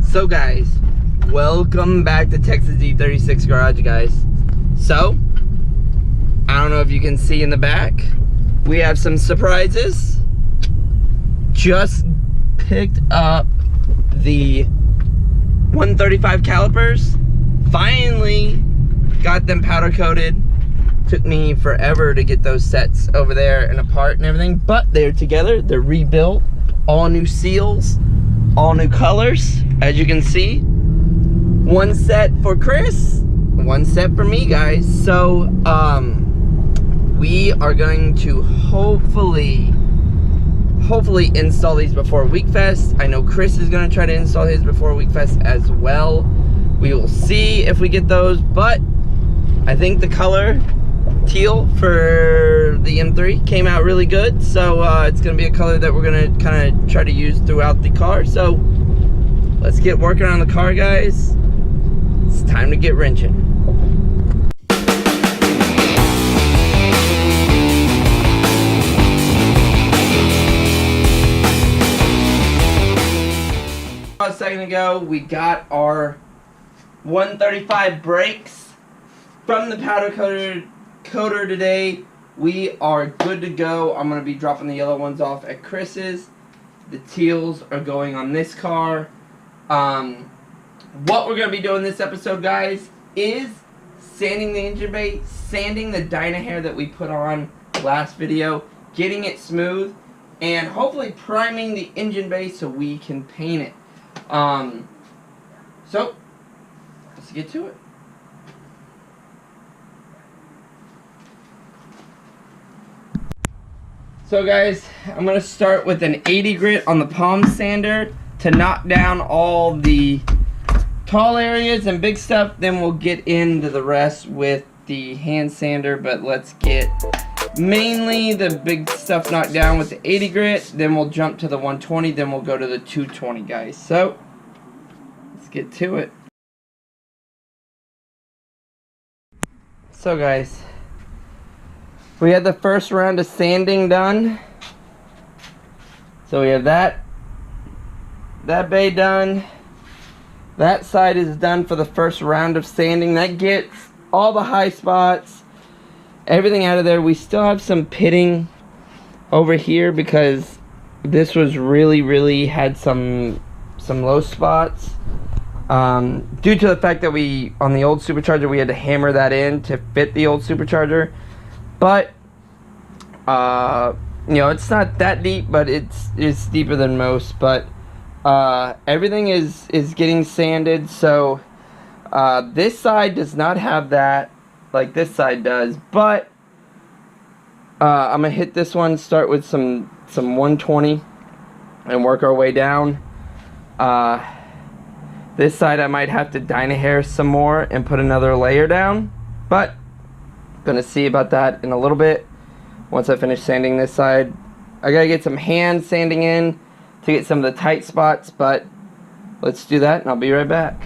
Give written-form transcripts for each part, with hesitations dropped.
So guys, welcome back to Texas E36 Garage, guys. So, I don't know if you can see in the back, we have some surprises. Just picked up the 135 calipers. Finally got them powder coated. Took me forever to get those sets over there and apart and everything, but they're together, they're rebuilt, all new seals, all new colors, as you can see. One set for Chris, one set for me, guys. So we are going to hopefully install these before WeekFest. I know Chris is going to try to install his before WeekFest as well. We will see if we get those, but I think the color teal for the M3 came out really good, so it's gonna be a color that we're gonna kind of try to use throughout the car. So let's get working on the car, guys. It's time to get wrenching. A second ago we got our 135 brakes from the powder coater today. We are good to go. I'm going to be dropping the yellow ones off at Chris's. The teals are going on this car. What we're going to be doing this episode, guys, is sanding the engine bay, sanding the Dyna hair that we put on last video, getting it smooth, and hopefully priming the engine bay so we can paint it. So let's get to it. So guys, I'm going to start with an 80 grit on the palm sander to knock down all the tall areas and big stuff. Then we'll get into the rest with the hand sander, but let's get mainly the big stuff knocked down with the 80 grit. Then we'll jump to the 120, then we'll go to the 220, guys. So let's get to it. So guys, we had the first round of sanding done. So we have that bay done. That side is done for the first round of sanding. That gets all the high spots, everything out of there. We still have some pitting over here because this was really had some low spots. Due to the fact that on the old supercharger, we had to hammer that in to fit the old supercharger. But you know, it's not that deep, but it's deeper than most. But everything is getting sanded. So this side does not have that like this side does. But I'm gonna hit this one. Start with some 120 and work our way down. This side I might have to Dyna hair some more and put another layer down, but gonna see about that in a little bit. Once I finish sanding this side, I gotta get some hand sanding in to get some of the tight spots, but let's do that and I'll be right back.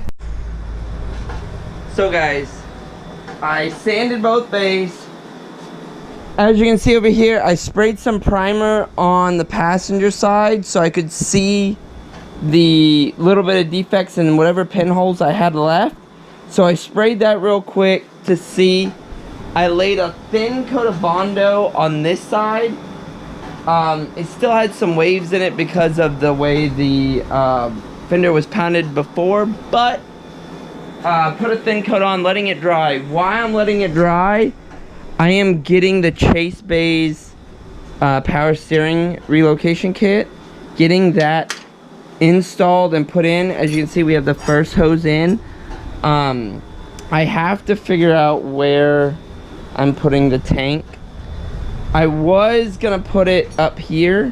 So guys, I sanded both bays. As you can see over here, I sprayed some primer on the passenger side so I could see the little bit of defects in whatever pinholes I had left. So I sprayed that real quick to see. I laid a thin coat of Bondo on this side. It still had some waves in it because of the way the fender was pounded before, but put a thin coat on, letting it dry. While I'm letting it dry, I am getting the Chase Bay's power steering relocation kit, getting that installed and put in. As you can see, we have the first hose in. I have to figure out where I'm putting the tank. I was gonna put it up here,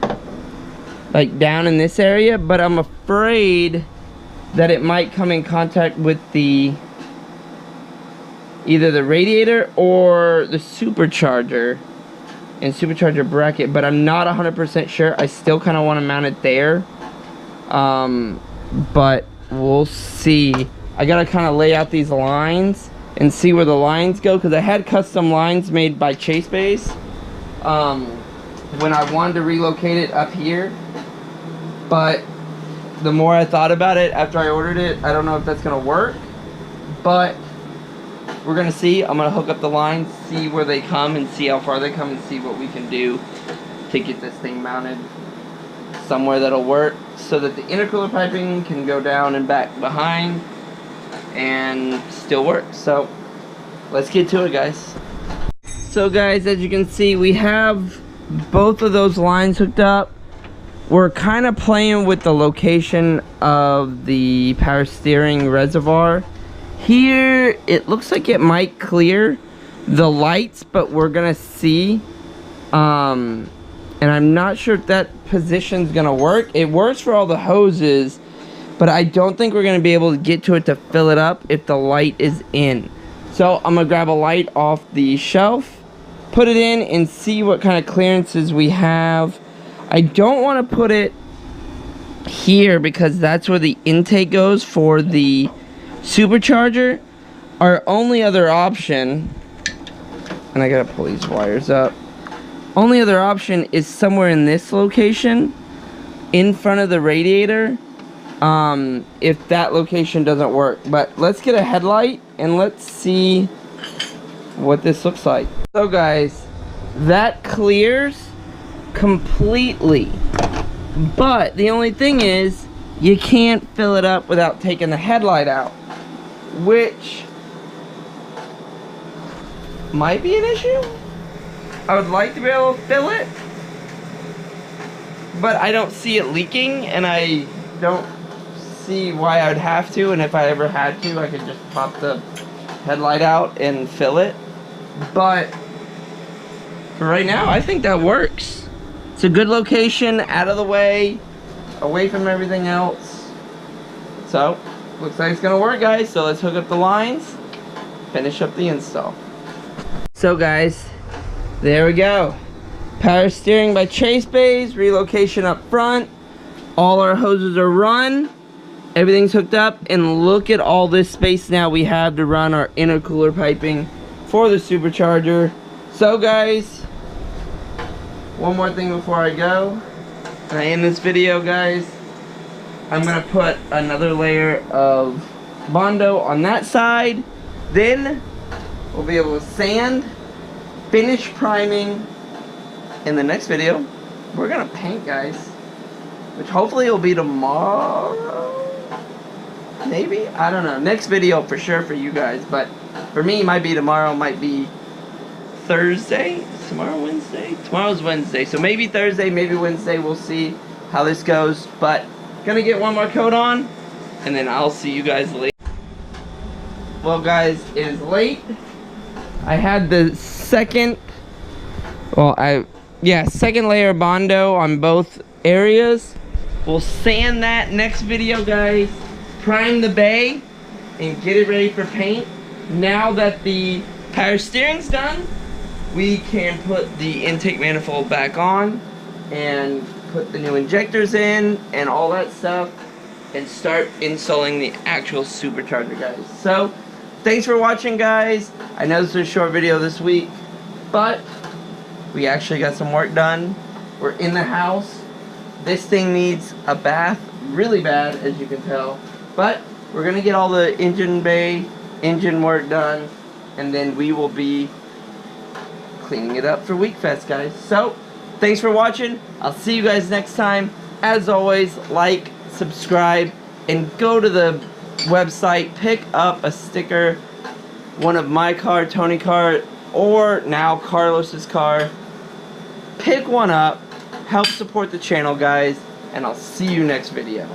like down in this area, but I'm afraid that it might come in contact with either the radiator or the supercharger and supercharger bracket, but I'm not 100% sure. I still kind of want to mount it there, but we'll see. I gotta kind of lay out these lines and see where the lines go, because I had custom lines made by Chase Bays when I wanted to relocate it up here, but the more I thought about it after I ordered it, I don't know if that's gonna work, but we're gonna see. I'm gonna hook up the lines, see where they come, and see how far they come, and see what we can do to get this thing mounted somewhere that'll work, so that the intercooler piping can go down and back behind and still work. So let's get to it, guys. So guys, as you can see, we have both of those lines hooked up. We're kind of playing with the location of the power steering reservoir. Here, it looks like it might clear the lights, but we're gonna see. And I'm not sure if that position's gonna work. It works for all the hoses, but I don't think we're gonna be able to get to it to fill it up if the light is in. So I'm gonna grab a light off the shelf, put it in, and see what kind of clearances we have. I don't want to put it here because that's where the intake goes for the supercharger. Our only other option, and I gotta pull these wires up, only other option is somewhere in this location in front of the radiator, if that location doesn't work. But let's get a headlight and let's see what this looks like. So guys, that clears completely, but the only thing is you can't fill it up without taking the headlight out, which might be an issue. I would like to be able to fill it, but I don't see it leaking, and I don't see why I would have to. And if I ever had to, I could just pop the headlight out and fill it. But for right now, I think that works. It's a good location, out of the way, away from everything else. So, looks like it's gonna work, guys. So let's hook up the lines, finish up the install. So guys, there we go. Power steering by Chase Bays, relocation up front. All our hoses are run. Everything's hooked up, and look at all this space now we have to run our intercooler piping for the supercharger. So guys, one more thing before I go, and I end this video, guys. I'm gonna put another layer of Bondo on that side. Then we'll be able to sand, finish priming. In the next video, we're gonna paint, guys, which hopefully will be tomorrow. Maybe, I don't know. Next video for sure for you guys, but for me, it might be tomorrow, might be Thursday. Tomorrow Wednesday? Tomorrow's Wednesday, so maybe Thursday, maybe Wednesday. We'll see how this goes, but gonna get one more coat on, and then I'll see you guys later. Well guys, it is late. I had the second layer of Bondo on both areas. We'll sand that next video, guys. Prime the bay and get it ready for paint. Now that the power steering's done, we can put the intake manifold back on and put the new injectors in and all that stuff and start installing the actual supercharger, guys. So thanks for watching, guys. I know this is a short video this week, but we actually got some work done. We're in the house. This thing needs a bath really bad, as you can tell, but we're gonna get all the engine bay, engine work done, and then we will be cleaning it up for WeekFest, guys. So thanks for watching. I'll see you guys next time. As always, like, subscribe, and go to the website, pick up a sticker, one of my car, Tony car, or now Carlos's car. Pick one up, help support the channel, guys, and I'll see you next video.